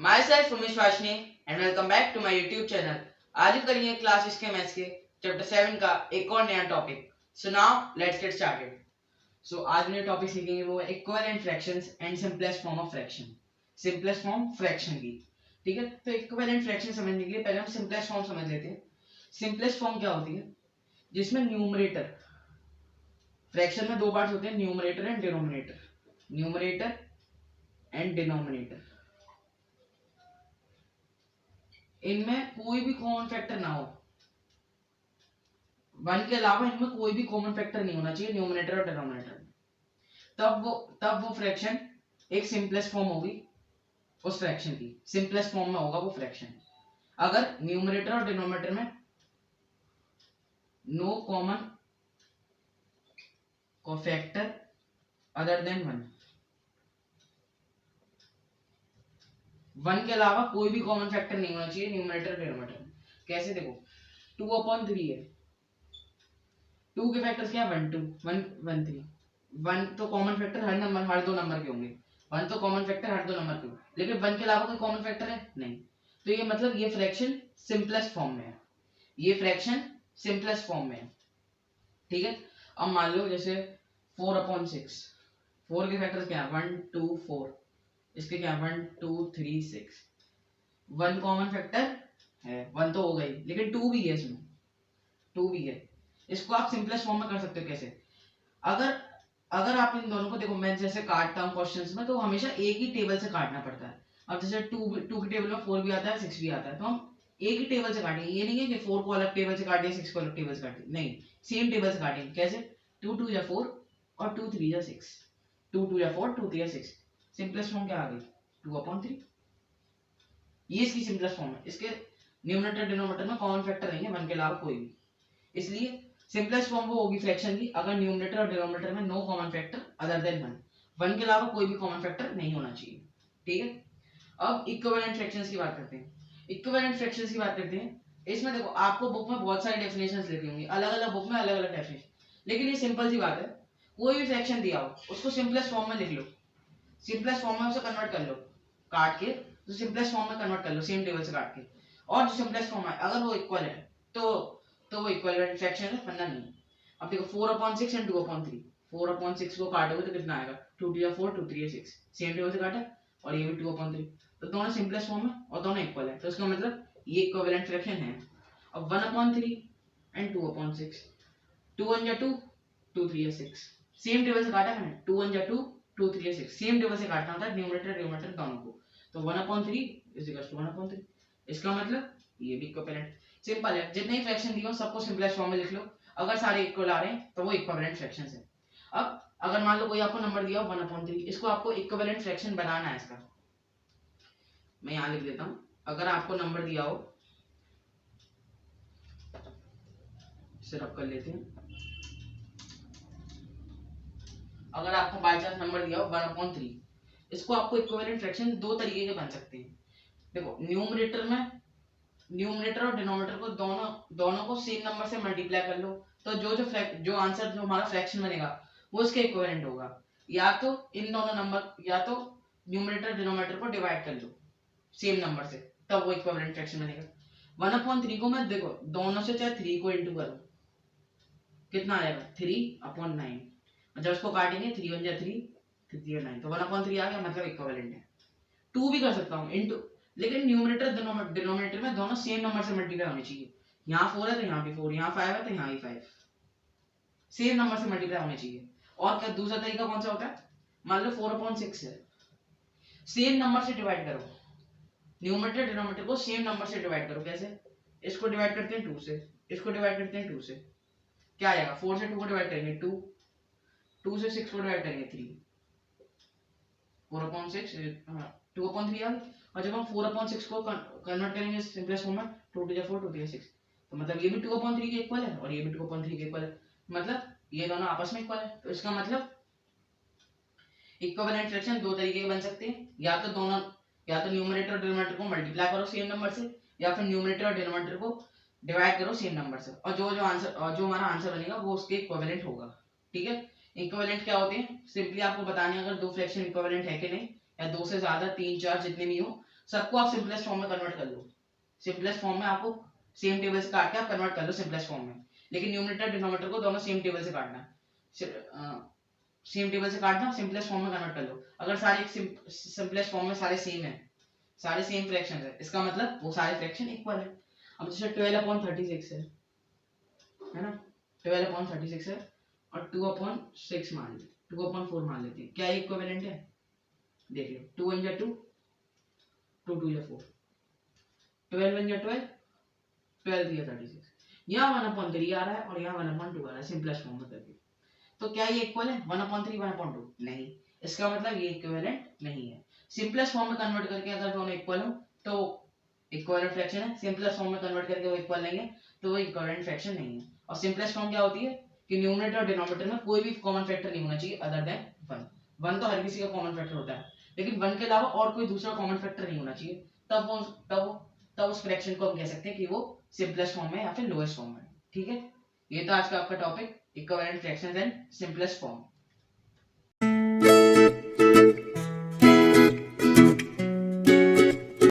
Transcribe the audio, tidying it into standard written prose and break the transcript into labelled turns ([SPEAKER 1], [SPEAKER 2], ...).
[SPEAKER 1] My self Umesh Vashni and welcome back to my YouTube channel. आज हम करेंगे क्लास 6 के मैथ्स के चैप्टर 7 का एक और नया topic. So now let's get started. So आज जो टॉपिक सीखेंगे वो है equivalent fractions and simplest form of fraction. Simplest form fraction की, ठीक है। तो इक्विवेलेंट फ्रैक्शन समझने के लिए पहले हम सिंपलेस्ट फॉर्म समझ लेते हैं। सिंपलेस्ट फॉर्म क्या होती है? जिसमें न्यूमरेटर, फ्रैक्शन में दो पार्ट्स होते हैं, numerator and denominator. Numerator and denominator, इनमें कोई भी कॉमन फैक्टर ना हो। वन के अलावा इनमें कोई भी कॉमन फैक्टर नहीं होना चाहिए न्यूमरेटर और डिनोमिनेटर में। तब वो फ्रैक्शन एक सिंपलेस्ट फॉर्म होगी उस फ्रैक्शन की। सिंपलेस्ट फॉर्म में होगा वो फ्रैक्शन अगर न्यूमरेटर और डिनोमिनेटर में no common factor other than one के अलावा कोई भी कॉमन फैक्टर नहीं होना चाहिए न्यूमरेटर और डिनोमिनेटर में। कैसे? देखो 2/3 है, 2 के फैक्टर्स क्या है? 1 2 1 1 3। 1 तो कॉमन फैक्टर हर दो नंबर के होंगे। 1 तो कॉमन फैक्टर हर दो नंबर के होंगे, लेकिन 1 के अलावा कोई कॉमन फैक्टर है नहीं। तो ये मतलब ये फ्रैक्शन सिंपलेस्ट फॉर्म में है। ये फ्रैक्शन सिंपलेस्ट फॉर्म में है, ठीक है। अब मान लो जैसे 4/6, 4 के फैक्टर्स क्या है? 1 2 4। इसके क्या है? 1 2 3 6। 1 कॉमन फैक्टर है, 1 तो हो गई, लेकिन 2 भी है, इसमें 2 भी है। इसको आप सिंपलेस्ट फॉर्म में कर सकते हो। कैसे? अगर अगर आप इन दोनों को देखो, मैं जैसे काटता हूँ क्वेश्चंस में, तो हमेशा एक ही टेबल से काटना पड़ता है। अब जैसे टू के टेबल में 4 भी आता है, 6 भी आता है, तो हम एक ही टेबल से काटेंगे। ये नहीं है कि 4 को अलग टेबल से काटेंगे, 6 को अलग टेबल से काटेंगे, नहीं, सेम टेबल से काटेंगे। कैसे? 2 2 या 4 और 2 3 या 6। 2 2 या 4, 2 3 या 6। सिंपलेस्ट फॉर्म क्या आ गई? 2/3। ये इसकी सिंपलेस्ट फॉर्म है। इसके न्यूमरेटर डिनोमिनेटर में कॉमन फैक्टर नहीं है 1 के अलावा कोई भी, इसलिए सिंपलेस्ट फॉर्म वो होगी फ्रैक्शन की अगर न्यूमरेटर और डिनोमिनेटर में no common factor other than 1 के अलावा कोई भी कॉमन फैक्टर नहीं होना चाहिए, ठीक है। अब इक्विवेलेंट फ्रैक्शंस की बात करते हैं। इक्विवेलेंट फ्रैक्शंस की बात करते हैं। इसमें देखो आपको बुक में बहुत सारी डेफिनेशंस लिखी होंगी, अलग अलग बुक में अलग अलग डेफिनेशन, लेकिन ये सिंपल सी बात है। कोई भी फ्रैक्शन दिया हो उसको सिंपलेस्ट फॉर्म में लिख लो, सिंपलेस्ट फॉर्म में उसे कन्वर्ट कर लो, काट के तो सिंपलेस्ट फॉर्म में कन्वर्ट कर लो, सेम टेबल से काट के। और जो सिंपलेस्ट फॉर्म है अगर वो इक्वल है तो वो इक्विवेलेंट फ्रैक्शन है, वरना नहीं। अब देखो 4/6 एंड 2/3। 4/6 को काटोगे तो कितना आएगा? 2 2 या 4, 2 3 या 6। सेम टेबल से काटा, और ये भी 2/3, तो दोनों सिंपलेस्ट फॉर्म है और दोनों इक्वल है, तो इसका मतलब ये इक्विवेलेंट फ्रैक्शन है। अब 1/3 एंड 2/6, 2 1 या 2, 2 3 या 6। सेम टेबल से काटा मैंने, 2 1 या 2, 2 3 या 6। सेम टेबल से काटना होता है न्यूमरेटर डिनोमिनेटर दोनों को। तो 1/3 इज इक्वल टू 1/3। इसका मतलब ये भी इक्विवेलेंट। सिंपल है, जितने ही फ्रैक्शन दिए हो सबको सिंपलेस्ट फॉर्म में लिख लो। अगर सारे इक्वल आ रहे हैं तो वो इक्विवेलेंट फ्रैक्शंस है। अब अगर मान लो कोई आपको नंबर दिया हो 1/3, इसको आपको इक्विवेलेंट फ्रैक्शन बनाना है इसका। मैं यहाँ लिख देता हूँ। अगर आपको नंबर दिया हो, इसे रब कर लेते हैं। अगर आपको बाय चांस नंबर दिया हो 1/3, इसको आपको इक्विवेलेंट फ्रैक्शन दो तरीके के बन सकते हैं। देखो न्यूमरेटर और डिनोमिनेटर को दोनों दोनों को सेम नंबर से मल्टीप्लाई कर लो, तो जो आंसर जो हमारा फ्रैक्शन बनेगा वो इसके इक्विवेलेंट होगा। या तो इन दोनों नंबर, या तो न्यूमरेटर डिनोमिनेटर को डिवाइड कर लो सेम नंबर से, तब वो इक्विवेलेंट फ्रैक्शन बनेगा। 1/3 को मैं देखो दोनों से चाहे 3 को इंटू करो, कितना आएगा? 3/9। जब इसको काटेंगे 3 1 जा 3, 3 3 9, तो 1/3 आ गया, मतलब इक्विवेलेंट है। 2 भी कर सकता हूँ इंटू, लेकिन न्यूमरेटर डिनोमिनेटर में दोनों सेम नंबर से मल्टीप्लाई होने चाहिए। यहाँ 4 है तो यहाँ भी 4, यहाँ 5 है तो यहाँ भी 5, सेम नंबर से मल्टीप्लाई होने चाहिए। और क्या दूसरा तरीका कौन सा होता है? मान लो 4/6 है, सेम नंबर से डिवाइड करो, न्यूमरेटर डिनोमिनेटर को सेम नंबर से डिवाइड करो। कैसे? इसको डिवाइड करते हैं 2 से, इसको डिवाइड करते हैं 2 से, क्या आएगा? 4 से 2 को डिवाइड करेंगे 2, 2 से 6 को डिवाइड करेंगे 3, 4/6, 2/3 आ गई। और जब हम 4/6 को कन्वर्ट करेंगे सिंपलेस्ट फॉर्म में, 2 2 4, 2 3 6, तो मतलब ये भी 2/3 के इक्वल है और ये भी 2/3 के इक्वल है, मतलब ये दोनों आपस में इक्वल है। तो इसका मतलब इक्विवेलेंट फ्रैक्शन दो तरीके के बन सकते हैं, या तो न्यूमरेटर और डिनोमिनेटर को मल्टीप्लाई करो सेम नंबर से, या फिर न्यूमरेटर और डिनोमिनेटर को डिवाइड करो सेम नंबर से, और जो हमारा आंसर बनेगा वो उसके इक्विवेलेंट होगा, ठीक है। इक्विवेलेंट क्या होते हैं? सिंपली आपको बताने, अगर दो फ्रैक्शन इक्विवेलेंट है कि नहीं, या दो से ज्यादा, 3 4 जितने भी हो, सबको आप सिंपलेस्ट फॉर्म में कन्वर्ट कर लो, सिंपलेस्ट फॉर्म में आपको सेम टेबल से काट के आप कन्वर्ट कर लो सिंपलेस्ट फॉर्म में, लेकिन न्यूमरेटर डिनोमिनेटर को दोनों सेम टेबल से काटना है, सेम टेबल से काटना, सिंपलेस्ट फॉर्म में कन्वर्ट कर लो। अगर सारे सिंपलेस्ट फॉर्म में सारे सेम है, सारे सेम फ्रैक्शन है, इसका मतलब वो सारे फ्रैक्शन इक्वल है। अब जैसे 12/36 है ना, 12/36 है और 2/6 मान ली, 2/4 मान लेते हैं, क्या ये इक्विवेलेंट है? देख लो, 2 1 2, 2 2 4, 12 1 12, 12 3 36, यहाँ 1/3 आ रहा है और यहाँ 1/2 आ रहा है सिंपलेस्ट फॉर्म में करके, तो क्या ये इक्वल है 1/3 1/2? नहीं, इसका मतलब ये इक्विवेलेंट नहीं है। सिंपलेस्ट फॉर्म में कन्वर्ट करके अगर दोनों इक्वल हो तो इक्विवेलेंट फ्रैक्शन है, सिंपलेस्ट फॉर्म में कन्वर्ट करके वो इक्वल नहीं है तो वो इक्विवेलेंट फ्रैक्शन नहीं है। और सिंपलेस्ट फॉर्म क्या होती है कि न्यूमरेटर और डिनोमिनेटर में कोई भी कॉमन फैक्टर नहीं होना चाहिए अदर देन 1। 1 तो हर किसी का कॉमन फैक्टर होता है, लेकिन 1 के अलावा और कोई दूसरा कॉमन फैक्टर नहीं होना चाहिए, तब वो तब उस फ्रैक्शन को हम कह सकते हैं कि वो सिंपलेस्ट फॉर्म में या फिर लोएस्ट फॉर्म में। ठीक है, ये तो आज का आपका topic, equivalent fractions and simplest form.